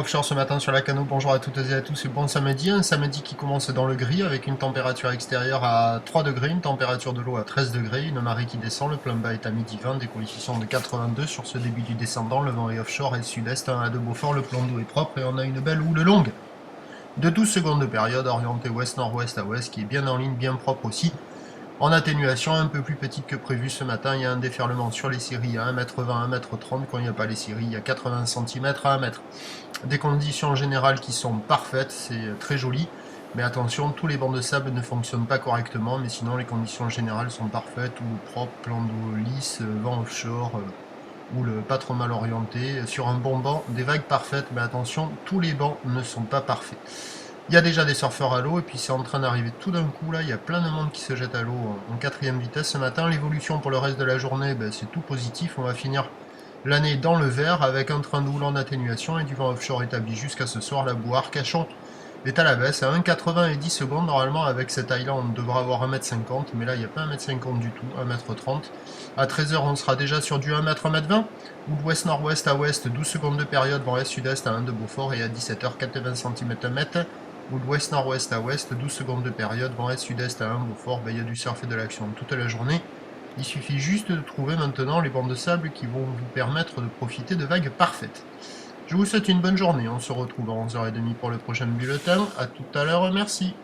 offshore ce matin sur la Cano, bonjour à toutes et à tous et bon samedi. Un samedi qui commence dans le gris avec une température extérieure à 3 degrés, une température de l'eau à 13 degrés, une marée qui descend, le plan bas est à midi 20, des coefficients de 82 sur ce début du descendant, le vent est offshore et sud-est, 1 à 2 Beaufort, le plan d'eau est propre et on a une belle houle longue de 12 secondes de période orientée ouest-nord-ouest à ouest qui est bien en ligne, bien propre aussi. En atténuation, un peu plus petite que prévu ce matin, il y a un déferlement sur les scieries à 1m20, 1m30. Quand il n'y a pas les scieries, il y a 80 cm à 1 mètre. Des conditions générales qui sont parfaites, c'est très joli. Mais attention, tous les bancs de sable ne fonctionnent pas correctement, mais sinon les conditions générales sont parfaites, ou propre, plan d'eau lisse, vent offshore, ou le pas trop mal orienté. Sur un bon banc, des vagues parfaites, mais attention, tous les bancs ne sont pas parfaits. Il y a déjà des surfeurs à l'eau et puis c'est en train d'arriver tout d'un coup là, il y a plein de monde qui se jette à l'eau en quatrième vitesse ce matin. L'évolution pour le reste de la journée, c'est tout positif, on va finir l'année dans le vert avec un train de houle en atténuation et du vent offshore établi jusqu'à ce soir. La boue Arcachon est à la baisse à 1,80 et 10 secondes. Normalement avec cette aille là on devra avoir 1m50, mais là il n'y a pas 1m50 du tout, 1m30. À 13h on sera déjà sur du 1m, 1m20, ou de ouest nord-ouest à ouest, 12 secondes de période, vent est-sud-est à 1 de Beaufort et à 17h 80 cm 1m. Ou de ouest nord-ouest à ouest, 12 secondes de période, vent est-sud-est à 1 Beaufort, il y a du surf et de l'action toute la journée. Il suffit juste de trouver maintenant les bancs de sable qui vont vous permettre de profiter de vagues parfaites. Je vous souhaite une bonne journée, on se retrouve à 11h30 pour le prochain bulletin, à tout à l'heure, merci.